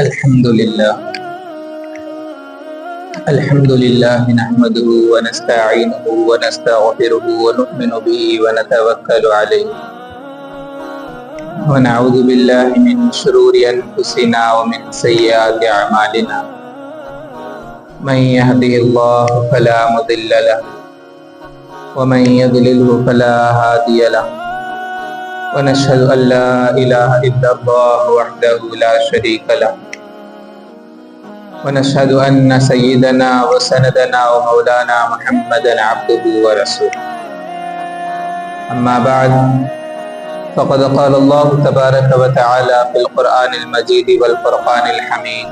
الحمد لله نحمده ونستعينه ونستغفره ونؤمن به ونتوكل عليه ونعوذ بالله من شرور أنفسنا ومن سيئات أعمالنا من يهده الله فلا مضل له ومن يضلله فلا هادي له ونشهد أن لا إله إلا الله وحده لا شريك له ونشهد أن سيدنا وسندنا ومولانا محمدا عبده ورسوله أما بعد فقد قال الله تبارك وتعالى في القرآن المجيد والفرقان الحميد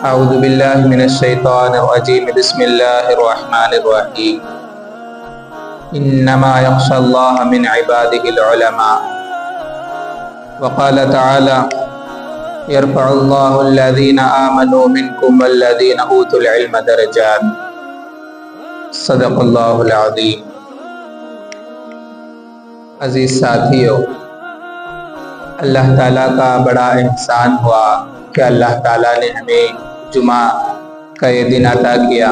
أعوذ بالله من الشيطان الرجيم بسم الله الرحمن الرحيم إنما يخشى الله من عباده العلماء وقال تعالى يرفع الله الذين آمنوا منكم والذين أوتوا العلم درجات صدق اللہ العظیم۔ عزیز ساتھیو، اللہ تعالیٰ کا بڑا احسان ہوا کہ اللہ تعالیٰ نے ہمیں جمعہ کا یہ دن عطا کیا،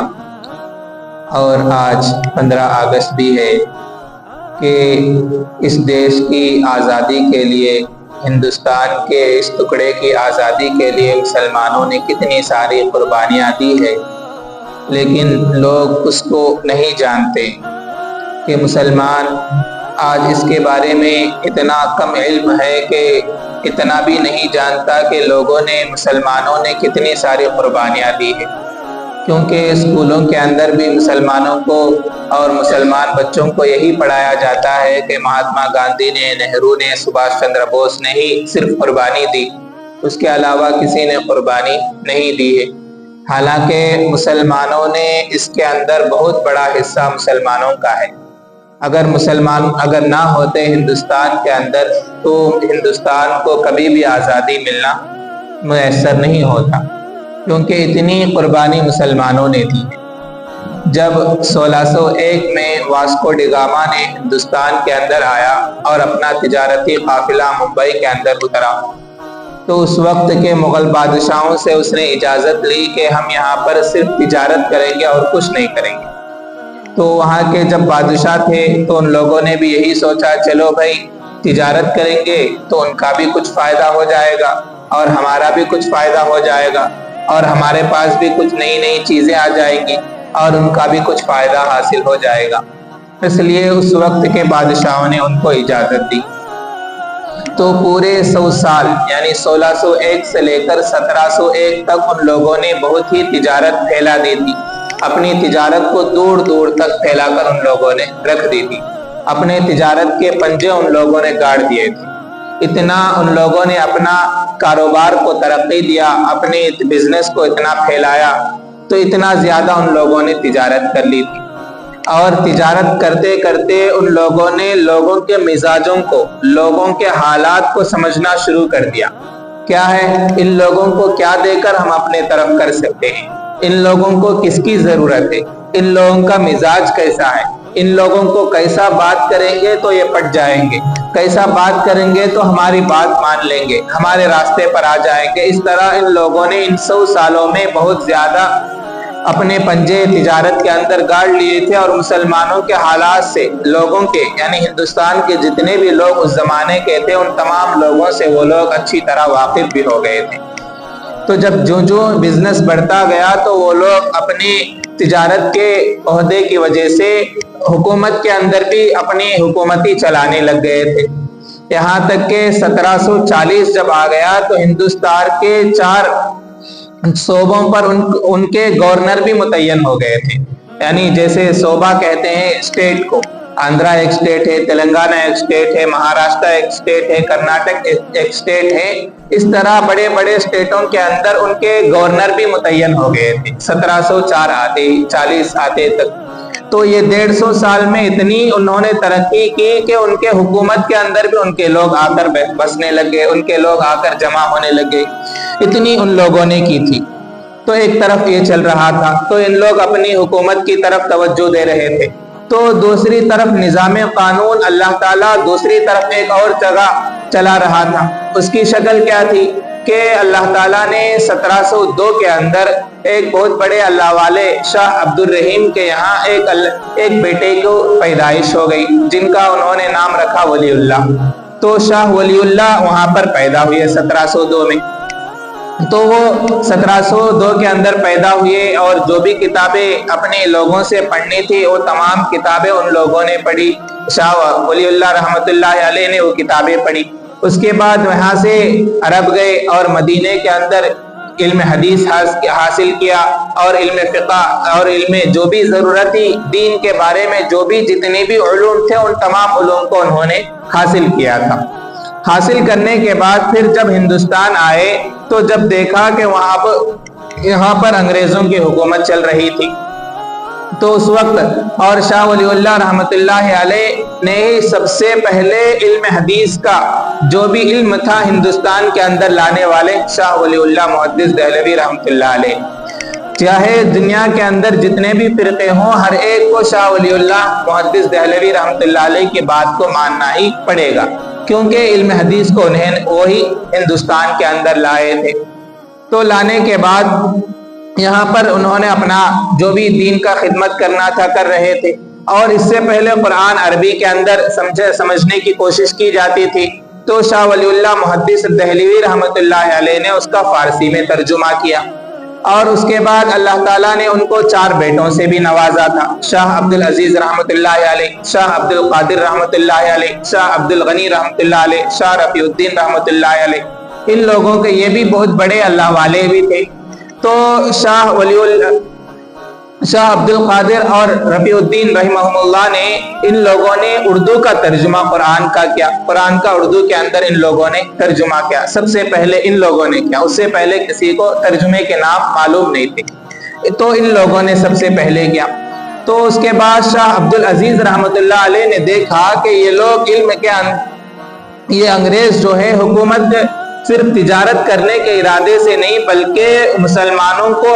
اور آج 15 اگست بھی ہے کہ اس دیش کی آزادی کے لیے، ہندوستان کے اس ٹکڑے کی آزادی کے لیے مسلمانوں نے کتنی ساری قربانیاں دی ہے، لیکن لوگ اس کو نہیں جانتے کہ مسلمان آج اس کے بارے میں اتنا کم علم ہے کہ اتنا بھی نہیں جانتا کہ لوگوں نے، مسلمانوں نے کتنی ساری قربانیاں دی ہیں، کیونکہ اسکولوں کے اندر بھی مسلمانوں کو اور مسلمان بچوں کو یہی پڑھایا جاتا ہے کہ مہاتما گاندھی نے، نہرو نے، سبھاش چندر بوس نے ہی صرف قربانی دی، اس کے علاوہ کسی نے قربانی نہیں دی ہے۔ حالانکہ مسلمانوں نے اس کے اندر بہت بڑا حصہ مسلمانوں کا ہے۔ اگر مسلمان نہ ہوتے ہندوستان کے اندر تو ہندوستان کو کبھی بھی آزادی ملنا میسر نہیں ہوتا، کیونکہ اتنی قربانی مسلمانوں نے دی ہے۔ جب 1601 میں واسکو ڈی گاما نے ہندوستان کے اندر آیا اور اپنا تجارتی قافلہ ممبئی کے اندر اترا، تو اس وقت کے مغل بادشاہوں سے اس نے اجازت لی کہ ہم یہاں پر صرف تجارت کریں گے اور کچھ نہیں کریں گے۔ تو وہاں کے جب بادشاہ تھے تو ان لوگوں نے بھی یہی سوچا، چلو بھائی تجارت کریں گے تو ان کا بھی کچھ فائدہ ہو جائے گا اور ہمارا بھی کچھ فائدہ ہو جائے گا، اور ہمارے پاس بھی کچھ نئی نئی چیزیں آ جائیں گی اور ان کا بھی کچھ فائدہ حاصل ہو جائے گا۔ اس لیے اس وقت کے بادشاہوں نے ان کو اجازت دی۔ تو پورے 100 سال یعنی 1601 سے لے کر 1701 تک ان لوگوں نے بہت ہی تجارت پھیلا دی تھی، اپنی تجارت کو دور دور تک پھیلا کر ان لوگوں نے رکھ دی تھی، اپنے تجارت کے پنجے ان لوگوں نے گاڑ دیے تھے۔ اتنا ان لوگوں نے اپنا کاروبار کو ترقی دیا، اپنے بزنس کو اتنا پھیلایا، تو اتنا زیادہ ان لوگوں نے تجارت کر لی تھی، اور تجارت کرتے کرتے ان لوگوں نے لوگوں کے مزاجوں کو، لوگوں کے حالات کو سمجھنا شروع کر دیا۔ کیا ہے، ان لوگوں کو کیا دے کر ہم اپنے طرف کر سکتے ہیں، ان لوگوں کو کس کی ضرورت ہے، ان لوگوں کا مزاج کیسا ہے، ان لوگوں کو کیسا بات کریں گے تو یہ پٹ جائیں گے، کیسا بات کریں گے تو ہماری بات مان لیں گے، ہمارے راستے پر آ جائیں گے۔ اس طرح ان لوگوں نے ان 100 سالوں میں بہت زیادہ اپنے پنجے تجارت کے اندر گاڑ لیے تھے، اور مسلمانوں کے حالات سے، لوگوں کے یعنی ہندوستان کے جتنے بھی لوگ اس زمانے کے تھے، ان تمام لوگوں سے وہ لوگ اچھی طرح واقف بھی ہو گئے تھے۔ تو جب جو بزنس بڑھتا گیا تو وہ لوگ اپنی تجارت کے عہدے کی وجہ سے حکومت کے اندر بھی اپنی حکومتی چلانے لگ گئے تھے، یہاں تک کہ 1740 جب آ گیا تو ہندوستان کے 4 صوبوں پر ان کے گورنر بھی متعین ہو گئے تھے، یعنی جیسے صوبہ کہتے ہیں اسٹیٹ کو، آندھرا ایک اسٹیٹ ہے، تلنگانہ ایک اسٹیٹ ہے، مہاراشٹر ایک اسٹیٹ ہے، کرناٹک ایک اسٹیٹ ہے، اس طرح بڑے بڑے اسٹیٹوں کے اندر ان کے گورنر بھی متعین ہو گئے تھے 1740 آتے تک۔ تو یہ 150 سال میں اتنی انہوں نے ترقی کی کہ ان کے حکومت کے اندر بھی ان کے لوگ آ کر بسنے لگے، ان کے لوگ آ کر جمع ہونے لگے، اتنی ان لوگوں نے کی تھی۔ تو ایک طرف یہ چل رہا تھا تو ان لوگ اپنی حکومت کی طرف توجہ دے رہے تھے، تو دوسری طرف نظام قانون اللہ تعالیٰ دوسری طرف ایک اور جگہ چلا رہا تھا۔ اس کی شکل کیا تھی کہ اللہ تعالیٰ نے 1702 کے اندر ایک بہت بڑے اللہ والے شاہ عبد الرحیم کے یہاں ایک بیٹے کو پیدائش ہو گئی، جن کا انہوں نے نام رکھا ولی اللہ۔ تو شاہ ولی اللہ وہاں پر پیدا ہوئے 1702 میں۔ تو وہ 1702 کے اندر پیدا ہوئے اور جو بھی کتابیں اپنے لوگوں سے پڑھنی تھی وہ تمام کتابیں ان لوگوں نے پڑھی۔ شاہ ولی اللہ رحمۃ اللہ علیہ نے وہ کتابیں پڑھی۔ اس کے بعد وہاں سے عرب گئے اور مدینے کے اندر علم حدیث حاصل کیا اور علم فقہ اور علم جو بھی ضرورتی دین کے بارے میں جو بھی جتنے بھی علوم تھے ان تمام علوم کو انہوں نے حاصل کیا تھا۔ حاصل کرنے کے بعد پھر جب ہندوستان آئے تو جب دیکھا کہ یہاں پر انگریزوں کی حکومت چل رہی تھی، تو اس وقت اور شاہ ولی اللہ رحمۃ اللہ علیہ نے سب سے پہلے علم حدیث کا جو بھی علم تھا ہندوستان کے اندر لانے والے شاہ ولی اللہ محدث دہلوی رحمۃ اللہ علیہ۔ چاہے دنیا کے اندر جتنے بھی فرقے ہوں، ہر ایک کو شاہ ولی اللہ محدث دہلوی رحمۃ اللہ علیہ کی بات کو ماننا ہی پڑے گا، کیونکہ علم حدیث کو وہی ہندوستان کے اندر لائے تھے۔ تو لانے کے بعد یہاں پر انہوں نے اپنا جو بھی دین کا خدمت کرنا تھا کر رہے تھے، اور اس سے پہلے قرآن عربی کے اندر سمجھنے کی کوشش کی جاتی تھی، تو شاہ ولی اللہ محدث دہلوی رحمۃ اللہ علیہ نے اس کا فارسی میں ترجمہ کیا۔ اور اس کے بعد اللہ تعالیٰ نے ان کو 4 بیٹوں سے بھی نوازا تھا، شاہ عبد العزیز رحمۃ اللہ علیہ، شاہ عبد القادر رحمۃ اللہ علیہ، شاہ عبد الغنی رحمۃ اللہ علیہ، شاہ رفیع الدین رحمۃ اللہ علیہ۔ ان لوگوں کے یہ بھی بہت بڑے اللہ والے بھی تھے۔ تو شاہ عبد القادر اور رفیع الدین رحمہ اللہ نے ان لوگوں نے اردو کا ترجمہ قرآن کا کیا، قرآن کا اردو کے اندر ان لوگوں نے ترجمہ کیا، سب سے پہلے ان لوگوں نے کیا، اس سے پہلے کسی کو ترجمے کے نام معلوم نہیں تھے، تو ان لوگوں نے سب سے پہلے کیا۔ تو اس کے بعد شاہ عبد العزیز رحمۃ اللہ علیہ نے دیکھا کہ یہ لوگ علم کے یہ انگریز جو ہے حکومت صرف تجارت کرنے کے ارادے سے نہیں بلکہ مسلمانوں کو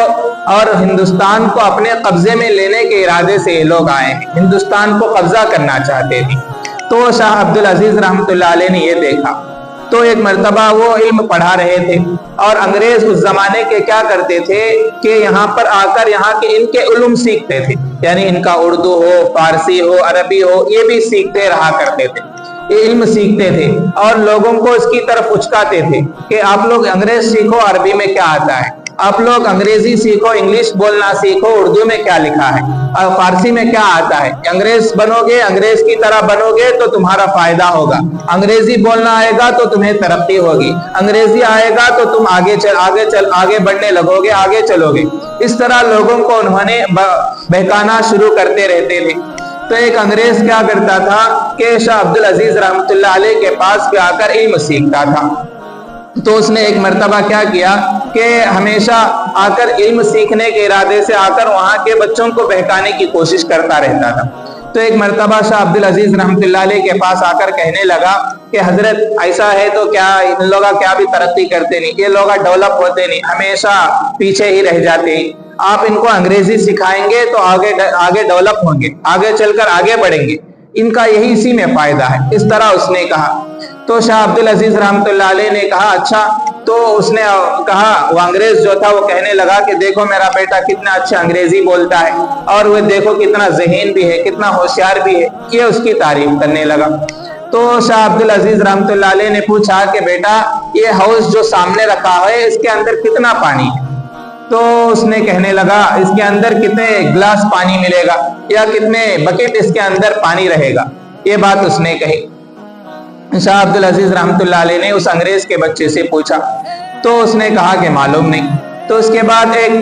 اور ہندوستان کو اپنے قبضے میں لینے کے ارادے سے یہ لوگ آئے ہیں، ہندوستان کو قبضہ کرنا چاہتے تھے۔ تو شاہ عبد العزیز رحمۃ اللہ علیہ نے یہ دیکھا، تو ایک مرتبہ وہ علم پڑھا رہے تھے، اور انگریز اس زمانے کے کیا کرتے تھے کہ یہاں پر آ کر یہاں کے ان کے علوم سیکھتے تھے، یعنی ان کا اردو ہو، فارسی ہو، عربی ہو، یہ بھی سیکھتے رہا کرتے تھے، یہ علم سیکھتے تھے اور لوگوں کو اس کی طرف اچکاتے تھے کہ آپ لوگ انگریز سیکھو، عربی میں کیا آتا ہے، آپ لوگ انگریزی سیکھو، انگلش بولنا سیکھو، اردو میں کیا لکھا ہے اور فارسی میں کیا آتا ہے، انگریز بنو گے، انگریز کی طرح بنو گے تو تمہارا فائدہ ہوگا، انگریزی بولنا آئے گا تو تمہیں ترقی ہوگی، انگریزی آئے گا تو تم آگے بڑھنے لگو گے، آگے چلو گے۔ اس طرح لوگوں کو انہوں نے بہکانا شروع کرتے رہتے تھے۔ تو ایک انگریز کیا کرتا تھا کہ شاہ عبد العزیز رحمۃ اللہ علیہ کے پاس بھی آ کر علم سیکھتا تھا۔ تو اس نے ایک مرتبہ کیا کیا کہ ہمیشہ آ کر علم سیکھنے کے ارادے سے آ کر وہاں کے بچوں کو بہکانے کی کوشش کرتا رہتا تھا۔ تو ایک مرتبہ شاہ عبد العزیز رحمۃ اللہ علیہ کے پاس آ کر کہنے لگا کہ حضرت ایسا ہے تو کیا ان لوگا کیا بھی ترقی کرتے نہیں، یہ لوگا ڈیولپ ہوتے نہیں، ہمیشہ پیچھے ہی رہ جاتے ہیں، آپ ان کو انگریزی سکھائیں گے تو آگے ڈیولپ ہوں گے، آگے چل کر آگے بڑھیں گے، ان کا یہی اسی میں فائدہ ہے، اس طرح اس نے کہا۔ تو شاہ عبد العزیز رحمۃ اللہ علیہ نے کہا اچھا، تو اس نے کہا، وہ انگریز جو تھا وہ کہنے لگا کہ دیکھو میرا بیٹا کتنا اچھا انگریزی بولتا ہے، اور وہ دیکھو کتنا ذہین بھی ہے، کتنا ہوشیار بھی ہے، یہ اس کی تعریف کرنے لگا۔ تو شاہ عبد العزیز رحمۃ اللہ علیہ نے پوچھا کہ بیٹا یہ ہاؤس جو سامنے رکھا ہے اس کے اندر کتنا پانی ہے؟ تو اس نے کہنے لگا اس کے اندر کتنے گلاس پانی ملے گا یا کتنے بکٹ اس کے اندر پانی رہے گا، یہ بات اس نے کہی۔ شاہ عبد العزیز رحمۃ اللہ علیہ نے اس انگریز کے بچے سے پوچھا، تو اس نے کہا کہ معلوم نہیں۔ تو اس کے بعد ایک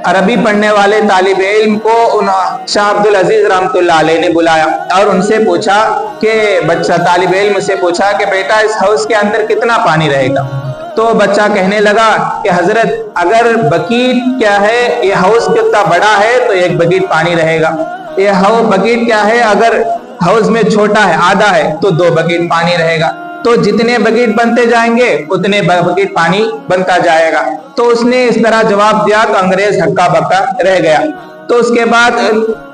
عربی پڑھنے والے طالب علم کو شاہ عبد العزیز رحمۃ اللہ علیہ نے بلایا اور ان سے پوچھا کہ طالب علم سے پوچھا کہ بیٹا اس ہاؤس کے اندر کتنا پانی رہے گا؟ تو بچہ کہنے لگا کہ حضرت اگر بکیٹ کیا ہے، یہ ہاؤس کتنا بڑا ہے تو 1 بکیٹ پانی رہے گا، یہ بکیٹ کیا ہے، اگر ہاؤس میں چھوٹا ہے آدھا ہے تو 2 بکیٹ پانی رہے گا، تو جتنے بکیٹ بنتے جائیں گے اتنے بکیٹ پانی بنتا جائے گا۔ تو اس نے اس طرح جواب دیا تو انگریز ہکا بکا رہ گیا۔ تو اس کے بعد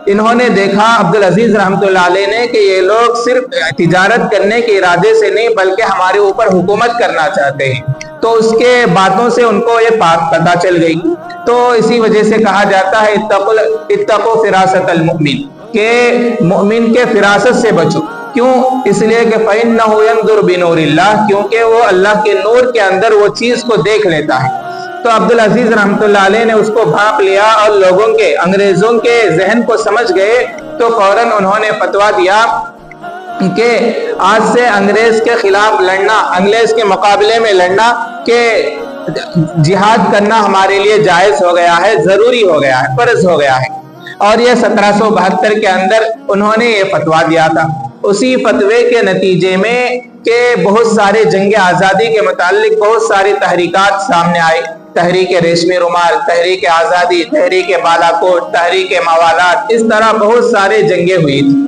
انہوں نے دیکھا عبد العزیز رحمۃ اللہ علیہ نے کہ یہ لوگ صرف تجارت کرنے کے ارادے سے نہیں بلکہ ہمارے اوپر حکومت کرنا چاہتے ہیں، تو اس کے باتوں سے ان کو یہ بات پتہ چل گئی. تو اسی وجہ سے کہا جاتا ہے اتقوا فراست المؤمن، کہ مومن کے فراست سے بچو. کیوں؟ اس لیے کہ فإنہ ينظر بنور اللہ، کیونکہ وہ اللہ کے نور کے اندر وہ چیز کو دیکھ لیتا ہے. تو عبدالعزیز رحمۃ اللہ علیہ نے اس کو بھانپ لیا اور لوگوں کے، انگریزوں کے ذہن کو سمجھ گئے، تو فوراً انہوں نے فتویٰ دیا کہ آج سے انگریز کے خلاف لڑنا، انگریز کے مقابلے میں لڑنا، کہ جہاد کرنا ہمارے لیے جائز ہو گیا ہے، ضروری ہو گیا ہے، فرض ہو گیا ہے. اور یہ 1772 کے اندر انہوں نے یہ فتویٰ دیا تھا. اسی فتوے کے نتیجے میں کہ بہت سارے جنگ آزادی کے متعلق بہت ساری تحریکات سامنے آئی. تحریک ریشمی رومال، تحریک آزادی، تحریک بالاکوٹ، تحریک موالات، اس طرح بہت سارے جنگیں ہوئی تھی.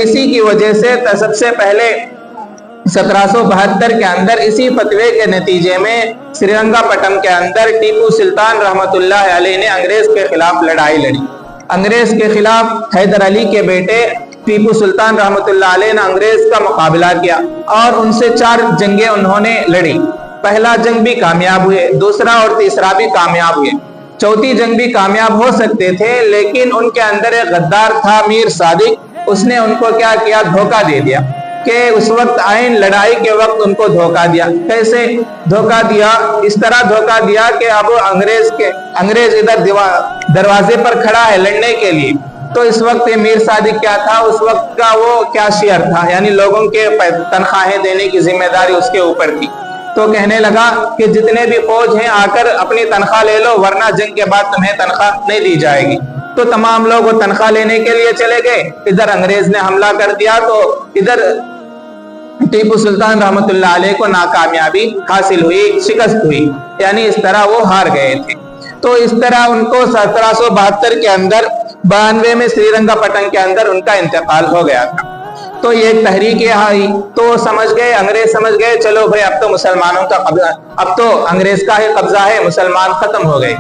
اسی کی وجہ سے سب سے پہلے 1772 کے اندر اسی فتوے کے نتیجے میں سری رنگا پٹم کے اندر ٹیپو سلطان رحمت اللہ علیہ نے انگریز کے خلاف لڑائی لڑی. انگریز کے خلاف حیدر علی کے بیٹے ٹیپو سلطان رحمت اللہ علیہ نے انگریز کا مقابلہ کیا اور ان سے 4 جنگیں انہوں نے لڑی. پہلا جنگ بھی کامیاب ہوئے، دوسرا اور تیسرا بھی کامیاب ہوئے، چوتھی جنگ بھی کامیاب ہو سکتے تھے، لیکن ان کے اندر ایک غدار تھا میر صادق. اس نے ان کو کیا کیا؟ دھوکہ دے دیا، کہ اس وقت عین لڑائی کے وقت ان کو دھوکہ دیا. کیسے دھوکہ دیا؟ اس طرح دھوکہ دیا کہ اب انگریز ادھر دروازے پر کھڑا ہے لڑنے کے لیے. تو اس وقت یہ میر صادق کیا تھا؟ اس وقت کا وہ کیشیئر تھا، یعنی لوگوں کے تنخواہیں دینے کی ذمہ داری اس کے اوپر تھی. تو کہنے لگا کہ جتنے بھی فوج ہیں آ کر اپنی تنخواہ لے لو، ورنہ جنگ کے بعد تمہیں تنخواہ نہیں دی جائے گی. تو تمام لوگ وہ تنخواہ لینے کے لیے چلے گئے. ادھر انگریز نے حملہ کر دیا تو ادھر ٹیپو سلطان رحمت اللہ علیہ کو ناکامیابی حاصل ہوئی، شکست ہوئی، یعنی اس طرح وہ ہار گئے تھے. تو اس طرح ان کو 1772 کے اندر 92 میں سری رنگا پٹن کے اندر ان کا انتقال ہو گیا تھا. تو یہ تحریک آئی تو سمجھ گئے، انگریز سمجھ گئے چلو بھائی اب تو مسلمانوں کا قبضہ، اب تو انگریز کا ہی قبضہ ہے، مسلمان ختم ہو گئے.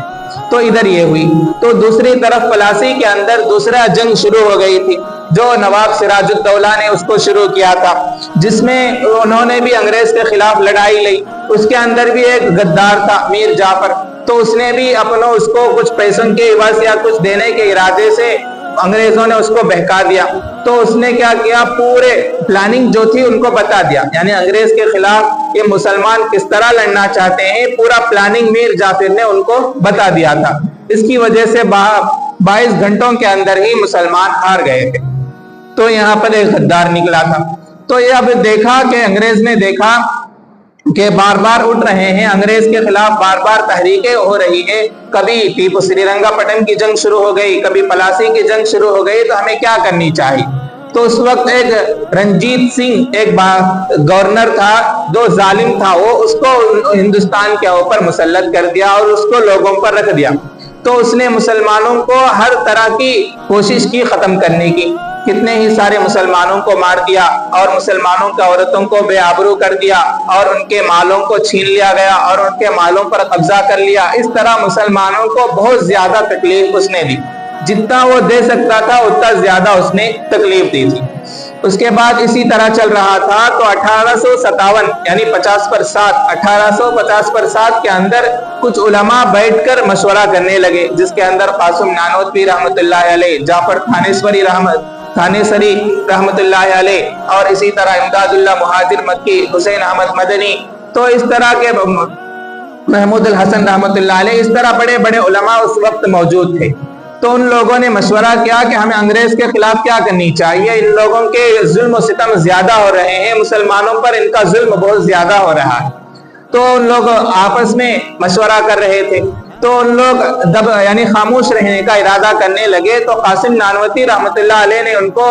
تو ادھر یہ ہوئی. تو دوسری طرف پلاسی کے اندر دوسرا جنگ شروع ہو گئی تھی، جو نواب سراج الدولہ نے اس کو شروع کیا تھا، جس میں انہوں نے بھی انگریز کے خلاف لڑائی لڑی. اس کے اندر بھی ایک غدار تھا میر جعفر. تو اس نے بھی اس کو کچھ پیسوں کے عوض یا کچھ دینے کے ارادے سے انگریزوں نے اس کو بہکا دیا. تو اس نے کیا کیا؟ پورے پلاننگ جو تھی ان کو بتا دیا، یعنی انگریز کے خلاف یہ مسلمان کس طرح لڑنا چاہتے ہیں، پورا پلاننگ میر جعفر نے ان کو بتا دیا تھا. اس کی وجہ سے 22 گھنٹوں کے اندر ہی مسلمان ہار گئے تھے. تو یہاں پر ایک غدار نکلا تھا. تو یہ اب دیکھا کہ انگریز نے دیکھا کہ بار بار اٹھ رہے ہیں، انگریز کے خلاف بار بار تحریکیں ہو رہی ہیں، کبھی ٹیپو سری رنگا پٹن کی جنگ شروع ہو گئی، کبھی پلاسی کی جنگ شروع ہو گئی، تو ہمیں کیا کرنی چاہیے. تو اس وقت ایک رنجیت سنگھ ایک گورنر تھا جو ظالم تھا، وہ اس کو ہندوستان کے اوپر مسلط کر دیا اور اس کو لوگوں پر رکھ دیا. تو اس نے مسلمانوں کو ہر طرح کی کوشش کی ختم کرنے کی، کتنے ہی سارے مسلمانوں کو مار دیا اور مسلمانوں کے عورتوں کو بے آبرو کر دیا اور ان کے مالوں کو چھین لیا گیا اور ان کے مالوں پر قبضہ کر لیا. اس طرح مسلمانوں کو بہت زیادہ تکلیف اس نے دی، جتنا وہ دے سکتا تھا اتنا زیادہ اس نے تکلیف دی تھی. اس کے بعد اسی طرح چل رہا تھا تو 1857 یعنی 1850 کے اندر کچھ علماء بیٹھ کر مشورہ کرنے لگے، جس کے اندر قاسم نانوتوی رحمت اللہ علیہ، جعفر تھانیسری رحمت اللہ علیہ، اور اسی طرح امداد اللہ مہاجر مکی، حسین احمد مدنی، تو اس طرح کے محمود الحسن رحمت اللہ علیہ، اس طرح بڑے بڑے علماء اس وقت موجود تھے. تو ان لوگوں نے مشورہ کیا کہ ہمیں انگریز کے خلاف کیا کرنی چاہیے، ان لوگوں کے ظلم و ستم زیادہ ہو رہے ہیں، مسلمانوں پر ان کا ظلم بہت زیادہ ہو رہا ہے. تو ان لوگ آپس میں مشورہ کر رہے تھے. تو ان لوگ یعنی خاموش رہنے کا ارادہ کرنے لگے. تو قاسم نانوتوی رحمت اللہ علیہ نے ان کو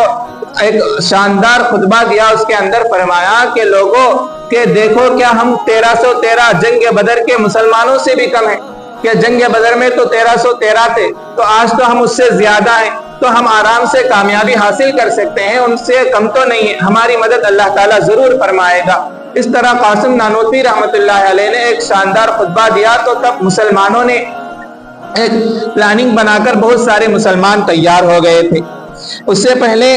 ایک شاندار خطبہ دیا. اس کے اندر فرمایا کہ لوگوں کہ دیکھو کیا ہم 1313 جنگ بدر کے مسلمانوں سے بھی کم ہیں، کہ جنگ بدر میں تو 1313 تھے، تو آج تو ہم اس سے زیادہ ہیں، تو ہم آرام سے کامیابی حاصل کر سکتے ہیں، ان سے کم تو نہیں ہے، ہماری مدد اللہ تعالیٰ ضرور فرمائے گا. اس طرح قاسم نانوتوی رحمت اللہ علیہ نے ایک شاندار خطبہ دیا. تو تب مسلمانوں نے ایک پلاننگ بنا کر بہت سارے مسلمان تیار ہو گئے تھے. اس سے پہلے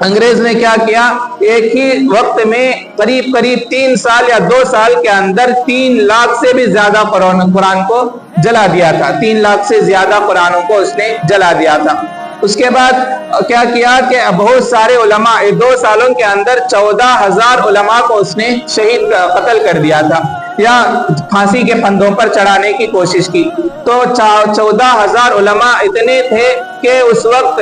انگریز نے کیا کیا، ایک ہی وقت میں قریب 3 سال یا 2 سال کے اندر 3 لاکھ سے بھی زیادہ قرآن کو جلا دیا تھا، 3 لاکھ سے زیادہ قرآنوں کو اس نے جلا دیا تھا۔ اس کے بعد کیا کیا کہ بہت سارے علماء 2 سالوں کے اندر 14,000 علماء کو اس نے شہید قتل کر دیا تھا یا پھانسی کے پھندوں پر چڑھانے کی کوشش کی۔ تو 14,000 علماء اتنے تھے کہ اس وقت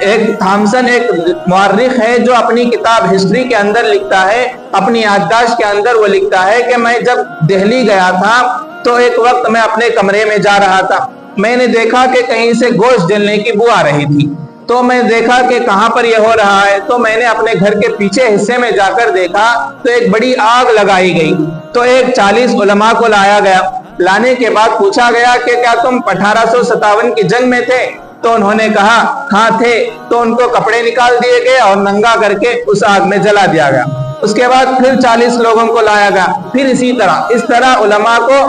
ایک تھامسن ایک مورخ ہے جو اپنی کتاب ہسٹری کے اندر لکھتا ہے، اپنی یادداشت کے اندر وہ لکھتا ہے کہ میں جب دہلی گیا تھا تو ایک وقت میں اپنے کمرے میں جا رہا تھا، میں نے دیکھا کہ کہیں سے گوشت جلنے کی بو آ رہی تھی، تو میں دیکھا کہ کہاں پر یہ ہو رہا ہے، تو میں نے اپنے گھر کے پیچھے حصے میں جا کر دیکھا تو ایک بڑی آگ لگائی گئی، تو ایک 40 علماء کو لایا گیا، لانے کے بعد پوچھا گیا کہ کیا تم 1857 کی جنگ میں تھے؟ تو انہوں نے کہا ہاں تھے، تو ان کو کپڑے نکال دیے گئے اور ننگا کر کے اس آگ میں جلا دیا گیا۔ اس کے بعد پھر 40 لوگوں کو لایا گیا، پھر اس طرح علماء کو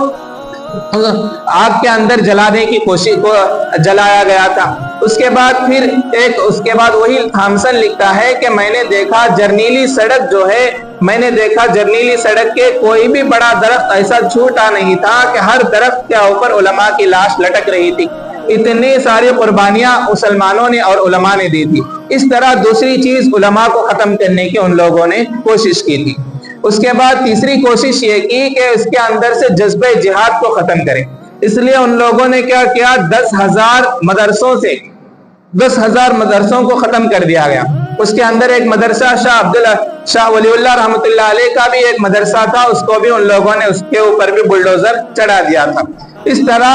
آگ کے اندر جلانے کی کوشش کو جلایا گیا تھا۔ اس کے بعد وہی تھامسن لکھتا ہے کہ میں نے دیکھا جرنیلی سڑک جو ہے، میں نے دیکھا جرنیلی سڑک کے کوئی بھی بڑا درخت ایسا چھوٹا نہیں تھا کہ ہر درخت کے اوپر علماء کی لاش لٹک رہی تھی۔ اتنی ساری قربانیاں مسلمانوں نے اور علماء نے دی تھی۔ اس طرح دوسری چیز علماء کو ختم کرنے کی ان لوگوں نے کوشش کی تھی۔ اس کے بعد تیسری کوشش یہ کی کہ اس کے اندر سے جذبہ جہاد کو ختم کریں، اس لیے ان لوگوں نے کیا کیا، 10,000 مدرسوں کو ختم کر دیا گیا۔ اس کے اندر ایک مدرسہ شاہ ولی اللہ رحمۃ اللہ علیہ کا بھی ایک مدرسہ تھا، اس کو بھی ان لوگوں نے اس کے اوپر بھی بلڈوزر چڑھا دیا تھا۔ اس طرح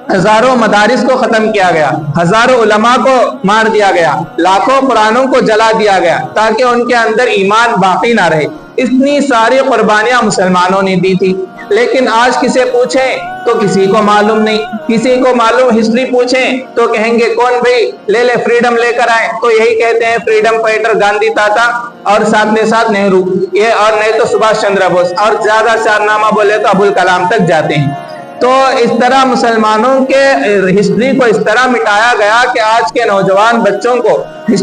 ہزاروں مدارس کو ختم کیا گیا، ہزاروں علماء کو مار دیا گیا، لاکھوں قرآنوں کو جلا دیا گیا تاکہ ان کے اندر ایمان باقی نہ رہے۔ اتنی ساری قربانیاں مسلمانوں نے دی تھی، لیکن آج کسے پوچھیں تو کسی کو معلوم نہیں، کسی کو معلوم ہسٹری پوچھیں تو کہیں گے کون بھائی لے فریڈم لے کر آئے، تو یہی کہتے ہیں فریڈم فائٹر گاندھی تھا اور ساتھ نہرو، یہ اور نہیں تو سبھاش چندر بوس، اور زیادہ کارنامہ بولے تو ابوالکلام تک جاتے ہیں۔ تو اس طرح مسلمانوں کے ہسٹری کو اس طرح مٹایا گیا کہ آج کے نوجوان بچوں کو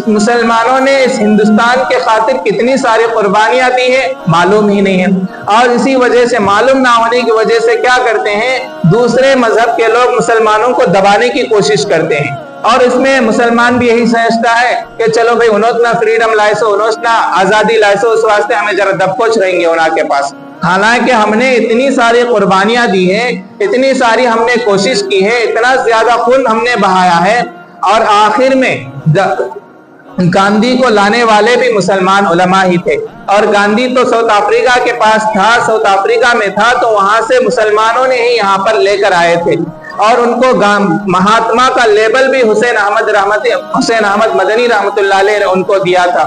مسلمانوں نے اس ہندوستان کے خاطر کتنی ساری قربانیاں دی ہیں معلوم ہی نہیں ہے، اور اسی وجہ سے معلوم نہ ہونے کی وجہ سے کیا کرتے ہیں، دوسرے مذہب کے لوگ مسلمانوں کو دبانے کی کوشش کرتے ہیں، اور اس میں مسلمان بھی یہی سمجھتا ہے کہ چلو بھائی انہوں نے فریڈم لائے سو، انہوں نے آزادی لائے سو، اس واسطے ہمیں ذرا دب پوچھ رہیں گے انہوں کے پاس۔ حالانکہ ہم نے اتنی ساری قربانیاں دی ہیں، اتنی ساری ہم نے کوشش کی ہے، اتنا زیادہ خون ہم نے بہایا ہے، اور آخر میں گاندھی کو لانے والے بھی مسلمان علماء ہی تھے، اور گاندھی تو ساؤتھ افریقہ کے پاس تھا، ساؤتھ افریقہ میں تھا، تو وہاں سے مسلمانوں نے ہی یہاں پر لے کر آئے تھے، اور ان کو مہاتما کا لیبل بھی حسین احمد مدنی رحمۃ اللہ علیہ نے ان کو دیا تھا۔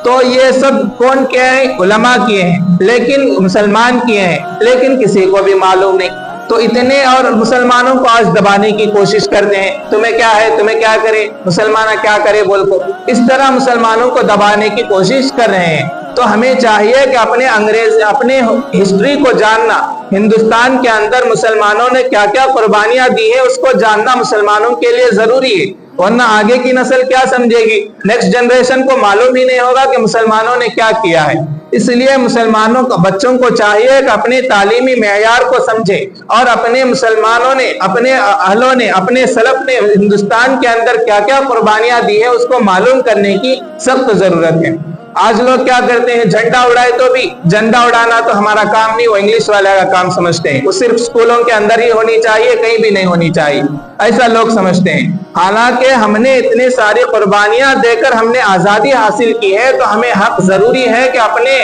تو یہ سب کون کیا ہے، علماء کیے ہیں، لیکن مسلمان کیے ہیں، لیکن کسی کو بھی معلوم نہیں۔ تو اتنے اور مسلمانوں کو آج دبانے کی کوشش کرتے ہیں، تمہیں کیا ہے، تمہیں کیا کرے، مسلمان کیا کرے بول کو، اس طرح مسلمانوں کو دبانے کی کوشش کر رہے ہیں۔ تو ہمیں چاہیے کہ اپنے ہسٹری کو جاننا، ہندوستان کے اندر مسلمانوں نے کیا کیا قربانیاں دی ہیں اس کو جاننا مسلمانوں کے لیے ضروری ہے، ورنہ آگے کی نسل کیا سمجھے گی، نیکسٹ جنریشن کو معلوم ہی نہیں ہوگا کہ مسلمانوں نے کیا کیا ہے۔ اس لیے مسلمانوں کو، بچوں کو چاہیے کہ اپنے تعلیمی معیار کو سمجھے، اور اپنے مسلمانوں نے، اپنے اہلوں نے، اپنے سلف نے ہندوستان کے اندر کیا کیا قربانیاں دی ہیں اس کو معلوم کرنے کی سخت ضرورت ہے۔ آج لوگ کیا کرتے ہیں، جھنڈا اڑائے تو بھی جھنڈا اڑانا تو ہمارا کام نہیں، وہ انگلش والے کا کام سمجھتے ہیں، وہ صرف اسکولوں کے اندر ہی ہونی چاہیے، کہیں بھی نہیں ہونی چاہیے، ایسا لوگ سمجھتے ہیں۔ حالانکہ ہم نے اتنی ساری قربانیاں دے کر ہم نے آزادی حاصل کی ہے، تو ہمیں حق ضروری ہے کہ اپنے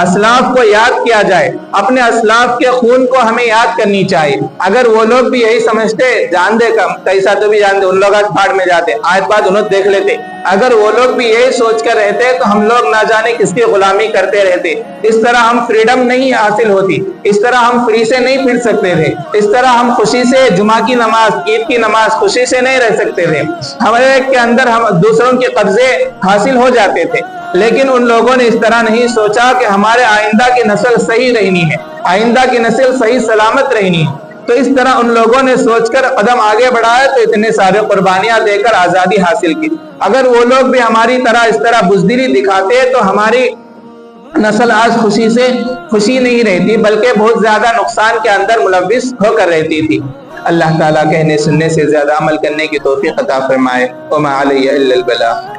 اسلاف کو یاد کیا جائے، اپنے اسلاف کے خون کو ہمیں یاد کرنی چاہیے۔ اگر وہ لوگ بھی یہی سمجھتے، جان دے کم کیسا تو بھی جان دے، ان لوگ آج پھاڑ میں جاتے، آج بعد انہوں دیکھ لیتے، اگر وہ لوگ بھی یہی سوچ کر رہتے تو ہم لوگ نہ جانے کس کی غلامی کرتے رہتے۔ اس طرح ہم فریڈم نہیں حاصل ہوتی، اس طرح ہم فری سے نہیں پھر سکتے تھے، اس طرح ہم خوشی سے جمعہ کی نماز، عید کی نماز خوشی سے نہیں رہ سکتے تھے، ہمارے کے اندر ہم دوسروں کے قبضے حاصل ہو جاتے تھے۔ لیکن ان لوگوں نے اس طرح نہیں سوچا کہ ہمارے آئندہ کی نسل صحیح رہنی ہے، آئندہ کی نسل صحیح سلامت رہنی ہے، تو اس طرح ان لوگوں نے سوچ کر قدم آگے بڑھایا تو اتنے سارے قربانیاں دے کر آزادی حاصل کی۔ اگر وہ لوگ بھی ہماری طرح اس طرح بزدلی دکھاتے تو ہماری نسل آج خوشی نہیں رہتی بلکہ بہت زیادہ نقصان کے اندر ملوث ہو کر رہتی تھی۔ اللہ تعالیٰ کہنے سننے سے زیادہ عمل کرنے کی توفیق عطا فرمائے۔ وما علیہ الا البلاغ۔